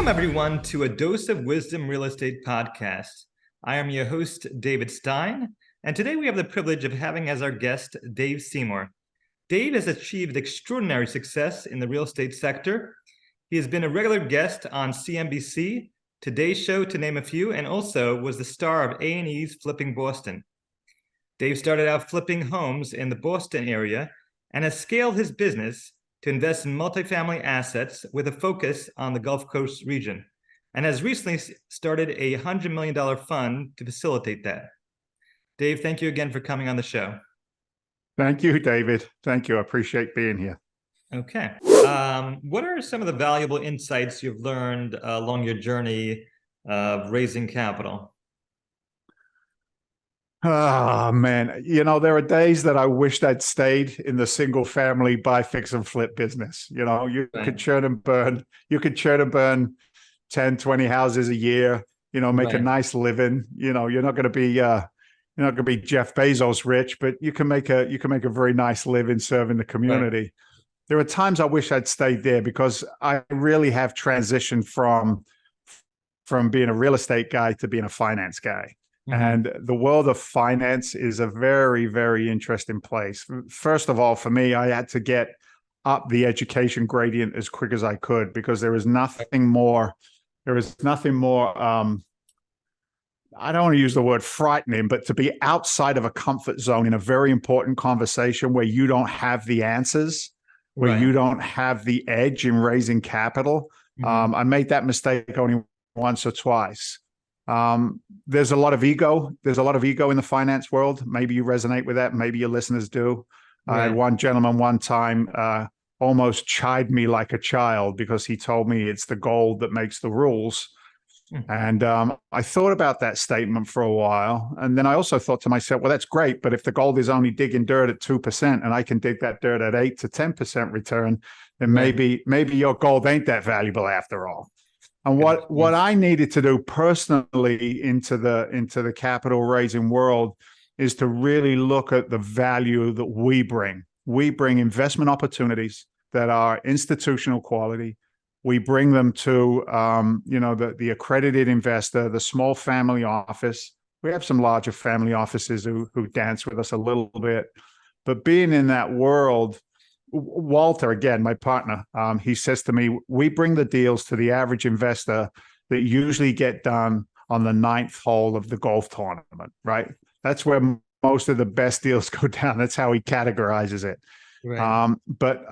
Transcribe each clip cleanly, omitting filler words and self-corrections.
Welcome, everyone, to a Dose of Wisdom Real Estate podcast. I am your host, David Stein, and today we have the privilege of having as our guest Dave Seymour. Dave has achieved extraordinary success in the real estate sector. He has been a regular guest on CNBC, Today's Show, to name a few, and also was the star of A&E's Flipping Boston. Dave started out flipping homes in the Boston area and has scaled his business to invest in multifamily assets with a focus on the Gulf Coast region, and has recently started a $100 million fund to facilitate that. Dave, thank you again for coming on the show. Thank you, David. Thank you. I appreciate being here. Okay. What are some of the valuable insights you've learned along your journey of raising capital? Oh, man. You know, there are days that I wished I'd stayed in the single family buy, fix, and flip business. You know, you could churn and burn. You could churn and burn 10, 20 houses a year, you know, make a nice living. You know, you're not going to be Jeff Bezos rich, but you can make a very nice living serving the community. Right. There are times I wish I'd stayed there because I really have transitioned from being a real estate guy to being a finance guy. Mm-hmm. And the world of finance is a very, very interesting place. First of all, for me, I had to get up the education gradient as quick as I could because there is nothing more. I don't want to use the word frightening, but to be outside of a comfort zone in a very important conversation where you don't have the answers, where you don't have the edge in raising capital. Mm-hmm. I made that mistake only once or twice. There's a lot of ego. There's a lot of ego in the finance world. Maybe you resonate with that. Maybe your listeners do. Right. I had one gentleman one time almost chide me like a child because he told me it's the gold that makes the rules. Mm-hmm. And I thought about that statement for a while. And then I also thought to myself, well, that's great. But if the gold is only digging dirt at 2% and I can dig that dirt at 8 to 10% return, then maybe your gold ain't that valuable after all. And what I needed to do personally into the capital raising world is to really look at the value that we bring. We bring investment opportunities that are institutional quality. We bring them to the accredited investor, the small family office. We have some larger family offices who dance with us a little bit, but being in that world. Walter, again, my partner, he says to me, we bring the deals to the average investor that usually get done on the 9th hole of the golf tournament, right? That's where most of the best deals go down. That's how he categorizes it. Right. But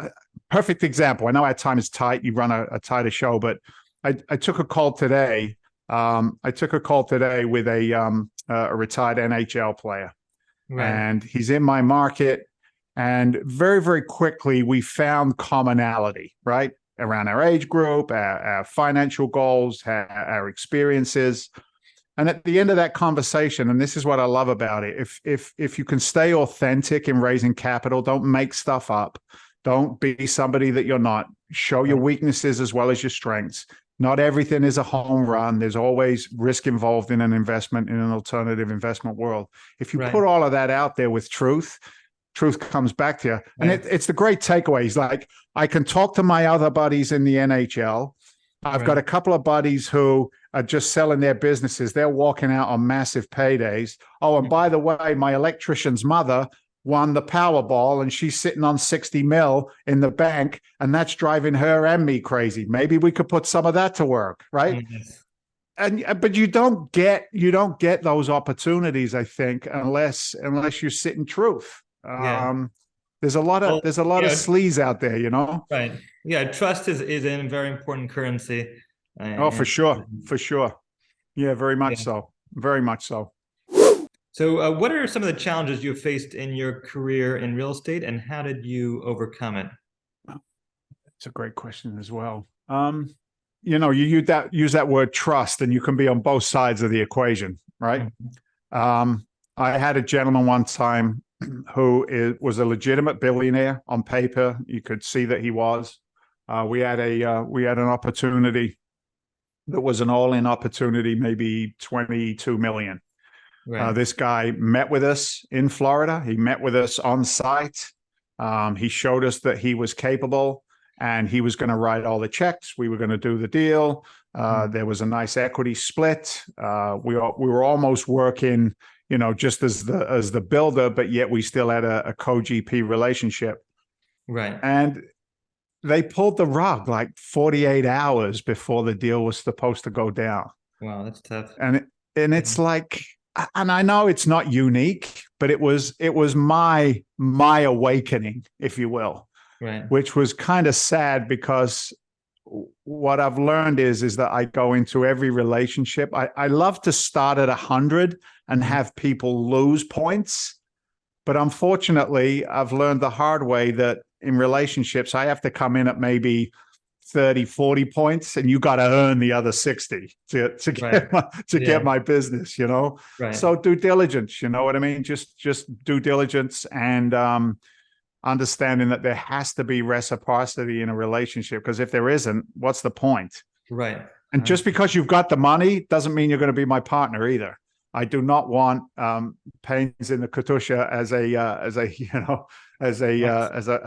perfect example. I know our time is tight. You run a tighter show, but I took a call today. I took a call today with a retired NHL player, and he's in my market. And very, very quickly, we found commonality, right? Around our age group, our financial goals, our experiences. And at the end of that conversation, and this is what I love about it, if you can stay authentic in raising capital, don't make stuff up. Don't be somebody that you're not. Show your weaknesses as well as your strengths. Not everything is a home run. There's always risk involved in an investment in an alternative investment world. If you put all of that out there with truth comes back to you. And it's the great takeaways. Like, I can talk to my other buddies in the NHL. I've got a couple of buddies who are just selling their businesses. They're walking out on massive paydays. Oh, and by the way, my electrician's mother won the Powerball and she's sitting on 60 mil in the bank, and that's driving her and me crazy. Maybe we could put some of that to work, right? Mm-hmm. But you don't get those opportunities, I think, unless you sit in truth. There's a lot of sleaze out there, you know. Right. Yeah, trust is a very important currency. For sure. Yeah, very much so. Very much so. So, what are some of the challenges you faced in your career in real estate, and how did you overcome it? It's a great question as well. You know, you use that word trust, and you can be on both sides of the equation, right? Mm-hmm. I had a gentleman one time who was a legitimate billionaire on paper. You could see that he was. We had an opportunity that was an all-in opportunity, maybe 22 million. Right. This guy met with us in Florida. He met with us on site. He showed us that he was capable and he was going to write all the checks. We were going to do the deal. There was a nice equity split. We were almost working, just as the builder, but yet we still had a co-GP relationship. Right. And they pulled the rug like 48 hours before the deal was supposed to go down. Wow, that's tough. And it's like, and I know it's not unique, but it was my awakening, if you will, right, which was kind of sad, because what I've learned is that I go into every relationship. I love to start at 100 and have people lose points. But unfortunately, I've learned the hard way that in relationships, I have to come in at maybe 30, 40 points, and you got to earn the other 60 to get my business, Right. So due diligence, you know what I mean? Just due diligence, and understanding that there has to be reciprocity in a relationship, because if there isn't, what's the point? Right. And just because you've got the money doesn't mean you're going to be my partner either. I do not want pains in the katusha as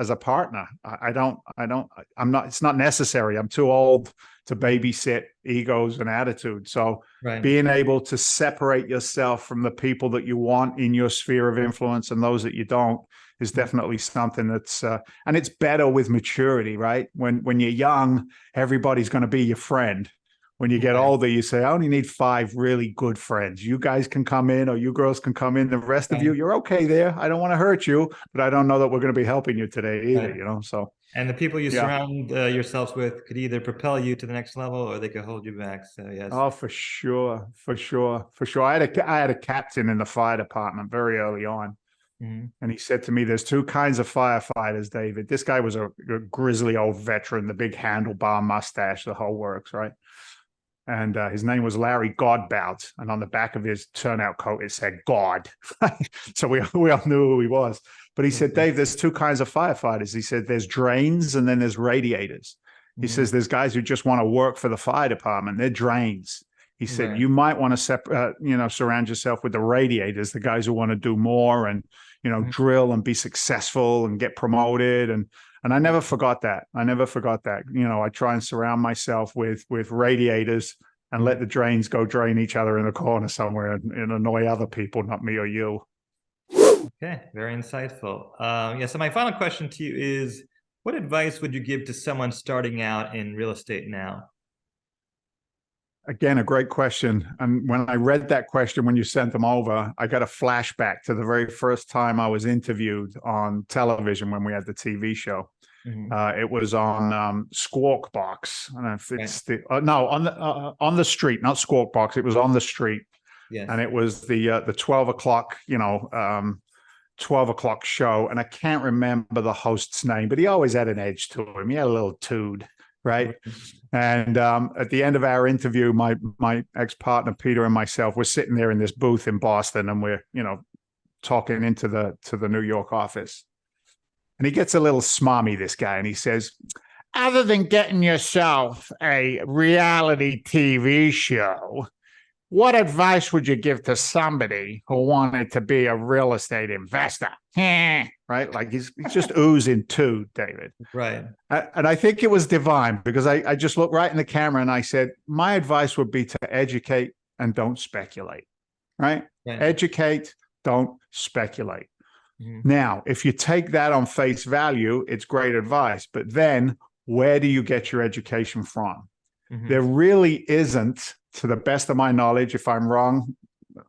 a partner. I'm not, it's not necessary. I'm too old to babysit egos and attitudes. So being able to separate yourself from the people that you want in your sphere of influence and those that you don't is definitely something that's, and it's better with maturity, right? When you're young, everybody's going to be your friend. When you get older, you say, I only need 5 really good friends. You guys can come in, or you girls can come in. The rest of you, you're okay there. I don't want to hurt you, but I don't know that we're going to be helping you today either, So, and the people you surround yourselves with could either propel you to the next level, or they could hold you back. So yes. Oh, for sure. I had a captain in the fire department very early on. And he said to me, there's 2 kinds of firefighters, David. This guy was a grizzly old veteran, the big handlebar mustache, the whole works, right? And his name was Larry Godbout. And on the back of his turnout coat, it said God. So we all knew who he was. But he said, Dave, there's 2 kinds of firefighters. He said, there's drains and then there's radiators. He says, there's guys who just want to work for the fire department. They're drains. He said, you might want to surround yourself with the radiators, the guys who want to do more and, drill and be successful and get promoted. And I never forgot that. I try and surround myself with radiators and let the drains go drain each other in a corner somewhere and annoy other people, not me or you. Okay, very insightful. So my final question to you is, what advice would you give to someone starting out in real estate now? Again, a great question. And when I read that question, when you sent them over, I got a flashback to the very first time I was interviewed on television when we had the TV show. It was on Squawk Box. I don't know if it's on the street, not Squawk Box. It was on the street. Yes. And it was the 12 o'clock, 12 o'clock show. And I can't remember the host's name, but he always had an edge to him. He had a little tood. Right. And at the end of our interview, my ex-partner, Peter, and myself, we're sitting there in this booth in Boston, and we're, talking into the New York office. And he gets a little smarmy, this guy, and he says, other than getting yourself a reality TV show, what advice would you give to somebody who wanted to be a real estate investor? Right? Like he's just oozing too, David. Right. And I think it was divine, because I just looked right in the camera and I said, my advice would be to educate and don't speculate. Right? Educate, don't speculate. Now, if you take that on face value, it's great advice. But then where do you get your education from? There really isn't, to the best of my knowledge. If I'm wrong,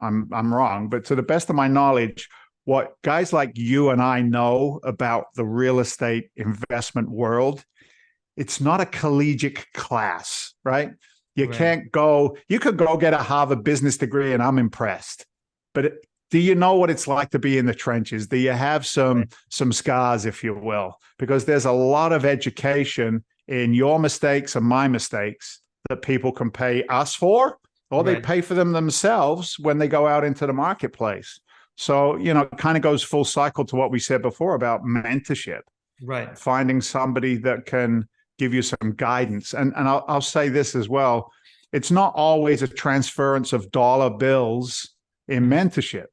I'm wrong. But to the best of my knowledge, what guys like you and I know about the real estate investment world, it's not a collegiate class, right? You can't go, you could go get a Harvard business degree and I'm impressed. But do you know what it's like to be in the trenches? Do you have some scars, if you will? Because there's a lot of education in your mistakes and my mistakes that people can pay us for, or they pay for them themselves when they go out into the marketplace. So, it kind of goes full cycle to what we said before about mentorship. Right. Finding somebody that can give you some guidance. And I'll say this as well. It's not always a transference of dollar bills in mentorship.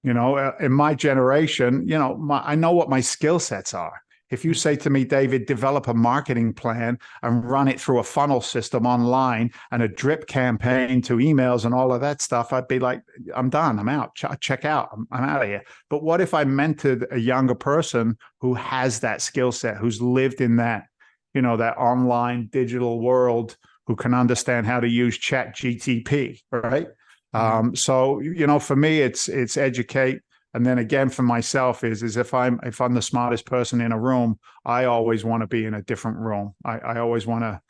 In my generation, I know what my skill sets are. If you say to me, David, develop a marketing plan and run it through a funnel system online and a drip campaign to emails and all of that stuff, I'd be like, I'm done. I'm out. Check out. I'm out of here. But what if I mentored a younger person who has that skill set, who's lived in that, that online digital world, who can understand how to use Chat GTP, right? So, for me, it's educate. And then again, for myself is if I'm the smartest person in a room, I always want to be in a different room. I always want to.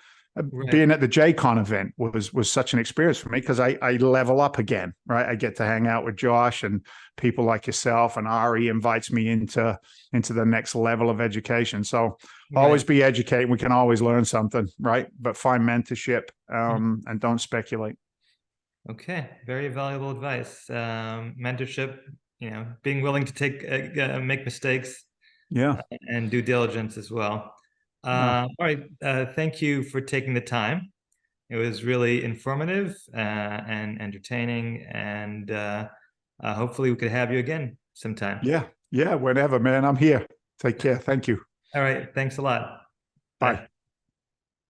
Being at the JCon event was such an experience for me because I level up again, right? I get to hang out with Josh and people like yourself, and Ari invites me into the next level of education. So always be educating. We can always learn something, right? But find mentorship and don't speculate. Okay, very valuable advice. Mentorship, being willing to make mistakes, and due diligence as well. All right, thank you for taking the time. It was really informative and entertaining, and hopefully we could have you again sometime. Yeah, whenever, man. I'm here. Take care. Thank you. All right, thanks a lot. Bye.